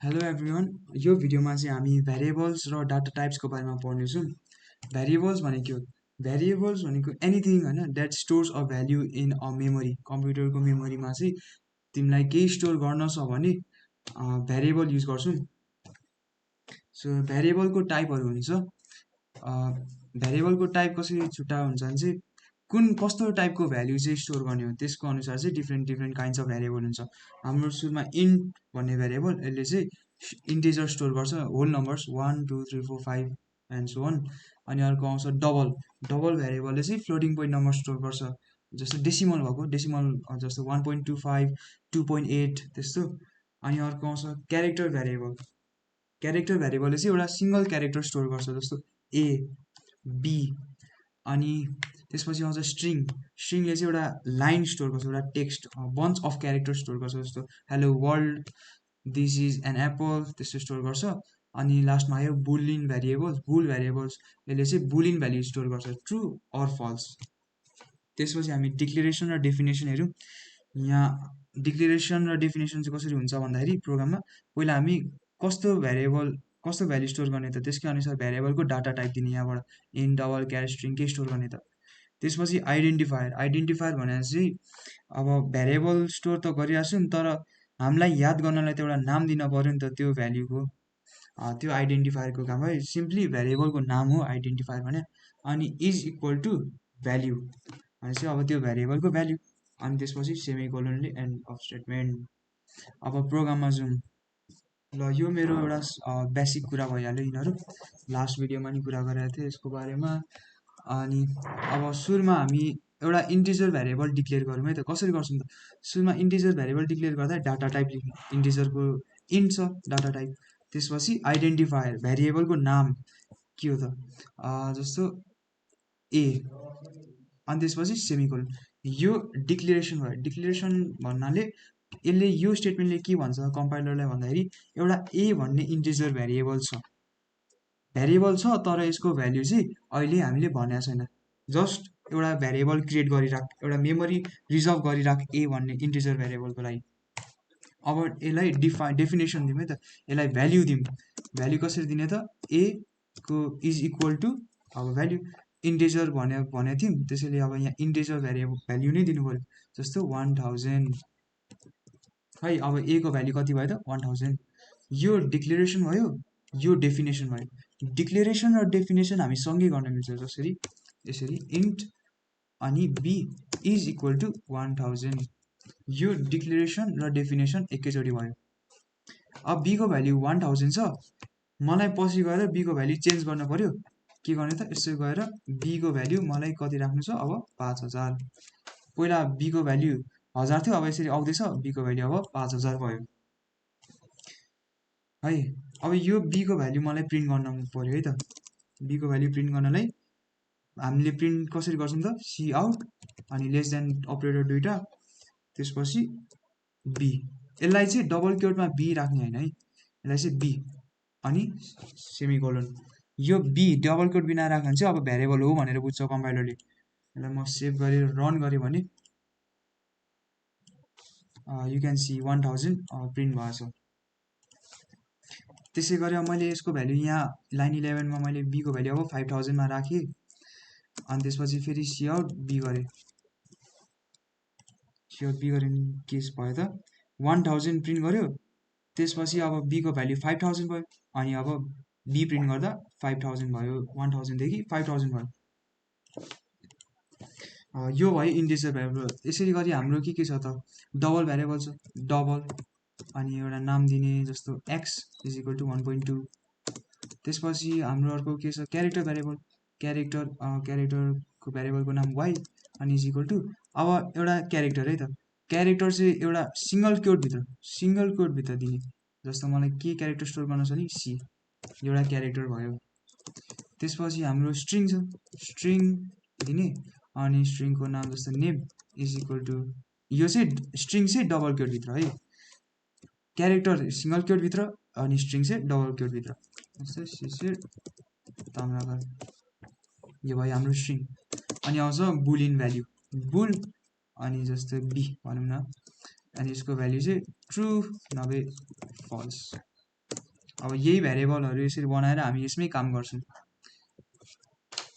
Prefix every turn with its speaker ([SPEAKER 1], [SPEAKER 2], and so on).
[SPEAKER 1] Hello everyone यो भिडियोमा चाहिँ हामी भेरिएबल्स र डाटा टाइप्सको बारेमा पढ्नेछौँ। भेरिएबल्स भनेको एनिथिङ हैन that stores a value in a memory. कम्प्युटरको मेमोरीमा चाहिँ तिमीलाई केही स्टोर गर्न छ भने भेरिएबल युज गर्छौँ। सो भेरिएबलको टाइपहरू हुन्छ। भेरिएबलको टाइप कसरी छुट्टा हुन्छ भने चाहिँ कस्तो टाइपको भ्याल्यु चाहिँ स्टोर गर्ने हो त्यसको अनुसार चाहिँ different different kinds of variable हुन्छ। हाम्रो सुरुमा इन्ट भन्ने भेरिएबल यसले चाहिँ इन्टिजर स्टोर गर्छ, whole numbers 1 2 3 4 5 and so on. अनि अर्को आउँछ डबल भेरिएबलले चाहिँ फ्लोटिङ पोइन्ट नम्बर स्टोर गर्छ, जस्तो डेसिमल भएको डेसिमल जस्तो 1.25 2.8 त्यस्तो। अनि अर्को आउँछ क्यारेक्टर भेरिएबलले चाहिँ एउटा सिङ्गल क्यारेक्टर स्टोर गर्छ, जस्तो ए बी। अनि त्यसपछि आउँछ स्ट्रिङले चाहिँ एउटा लाइन स्टोर गर्छ, एउटा text bunch of character store गर्छ, जस्तो hello world, this is an apple त्यस्तो स्टोर गर्छ। अनि लास्टमा आयो बुल भेरिएबल्स, यसले चाहिँ बुलिन भ्याल्यु स्टोर गर्छ, ट्रु अर फल्स। त्यसपछि हामी डिक्लेरेसन र डेफिनेसन हेऱ्यौँ। यहाँ डिक्लेरेसन र डेफिनेसन चाहिँ कसरी हुन्छ भन्दाखेरि प्रोग्राममा पहिला हामी कस्तो भ्याल्यु स्टोर गर्ने त त्यसकै अनुसार भेरिएबलको डाटा टाइप दिने, यहाँबाट इन्ट डबल क्यारेट स्ट्रिङ के स्टोर गर्ने त। त्यसपछि आइडेन्टिफायर भनेर चाहिँ अब भेरिएबल स्टोर त गरिरहेको छौँ तर हामीलाई याद गर्नलाई त एउटा नाम दिन पऱ्यो नि त त्यो भ्याल्युको। त्यो आइडेन्टिफायरको काम है, सिम्पली भेरिएबलको नाम हो आइडेन्टिफायर भने। अनि इज इक्वल टु भ्याल्यु भने चाहिँ अब त्यो भेरिएबलको भ्याल्यु। अनि त्यसपछि सेमिकोलनले एन्ड अफ स्टेटमेन्ट। अब प्रोग्राममा जाउँ। ल यो मेरो एउटा बेसिक कुरा भइहाल्यो, यिनीहरू लास्ट भिडियोमा नि कुरा गरेको थिएँ यसको बारेमा। अनि अब सुरुमा हामी एउटा इन्टिजर भेरिएबल डिक्लेयर गरौँ है त। कसरी गर्छौँ त, सुरुमा इन्टिजर भेरिएबल डिक्लेयर गर्दा डाटा टाइप लेख्नु, इन्टिजरको इन्ट छ डाटा टाइप। त्यसपछि आइडेन्टिफायर भेरिएबलको नाम के हो त, जस्तो ए। अनि त्यसपछि सेमिकोलन। यो डिक्लेरेसन भयो। डिक्लेरेसन भन्नाले यसले यो स्टेटमेन्टले के भन्छ कम्पाइलरलाई भन्दाखेरि एउटा ए भन्ने इन्टिजर भेरिएबल छ तर यसको भ्याल्यु चाहिँ अहिले हामीले भनेको छैन, जस्ट एउटा भेरिएबल क्रिएट गरिराख, एउटा मेमोरी रिजर्भ गरिराख ए भन्ने इन्टिजर भेरिएबलको लागि। अब यसलाई डेफिनेसन दिउँ है त, यसलाई भ्याल्यु दिउँ। भ्याल्यु कसरी दिने त, ए को इज इक्वल टु अब भ्याल्यु इन्टिजर भनेको थियौँ, त्यसैले अब यहाँ इन्टिजर भ्याल्यु नै दिनु पऱ्यो, जस्तो 1000 है। अब ए को भ्याल्यु कति भयो त 1000। यो डिक्लेरेसन भयो, यो डेफिनेसन भयो। डिक्लेरेसन र डेफिनेसन हामी सँगै गर्न मिल्छ, यसरी इन्ट अनि बी इज इक्वल टु 1000। यो डिक्लेरेसन र डेफिनेसन एकैचोटि भयो। अब बीको भ्याल्यु 1000 छ, मलाई पछि गएर बीको भ्याल्यु चेन्ज गर्न पर्यो। के गर्ने त, यसो गएर बीको भ्याल्यु मलाई कति राख्नु छ अब 5000। पहिला बीको भ्याल्यु 1000 थियो, अब यसरी आउँदैछ, बीको भ्याल्यु अब 5000 भयो है। अब यो बीको भ्याल्यु मलाई प्रिन्ट गर्न पर्यो है त। बीको भ्याल्यु प्रिन्ट गर्नलाई हामीले प्रिन्ट कसरी गर्छौँ त, सी आउट अनि लेस देन अपरेटर दुइटा, त्यसपछि बी। यसलाई चाहिँ डबल क्योटमा बी राख्ने होइन है, यसलाई चाहिँ बी अनि सेमिकोलन। यो बी डबल क्योट बिना राख्यो भने चाहिँ अब भेरिएबल हो भनेर बुझ्छ कम्पाइलरले। यसलाई म सेभ गरेर रन गरेँ भने यु क्यान सी 1000 प्रिन्ट भएको छ। त्यसै गरी अब मैले यसको भ्याल्यु यहाँ लाइन 11 मा मैले बीको भ्याल्यु अब 5000 मा राखेँ। अनि त्यसपछि फेरि सी आउट बी गरेँ, केस भयो त 1000 प्रिन्ट गर्यो। त्यसपछि अब बीको भ्याल्यु 5000 भयो, अनि अब बी प्रिन्ट गर्दा 5000 भयो, 1000 देखि 5000 भयो। यो भयो इन्टिजर भेरिएबल। यसरी गरी हाम्रो के छ त, डबल भेरिएबल छ, डबल अनि एउटा नाम दिने, जस्तो एक्स इज इक्वल टु 1.2। त्यसपछि हाम्रो अर्को के छ, क्यारेक्टर भेरिएबल। क्यारेक्टरको भेरिएबलको नाम वाइ अनि इज इक्वल टु अब एउटा क्यारेक्टर है त। क्यारेक्टर चाहिँ एउटा सिङ्गल कोडभित्र दिने, जस्तो मलाई के क्यारेक्टर स्टोर गर्न छ नि सी, एउटा क्यारेक्टर भयो। त्यसपछि हाम्रो स्ट्रिङ छ, स्ट्रिङ दिने अनि स्ट्रिङको नाम जस्तो नेम इज इक्वल टु, यो चाहिँ स्ट्रिङ चाहिँ डबल क्योटभित्र है, क्यारेक्टर सिङ्गल क्योटभित्र अनि स्ट्रिङ चाहिँ डबल क्योटभित्र, जस्तो शिशिर ताम्राकार। यो भयो हाम्रो स्ट्रिङ। अनि आउँछ बुलिन भ्याल्यु, बुल अनि जस्तो बी भनौँ न, अनि यसको भ्याल्यु चाहिँ ट्रु नभए फल्स। अब यही भेरिएबलहरू यसरी बनाएर हामी यसमै काम गर्छौँ।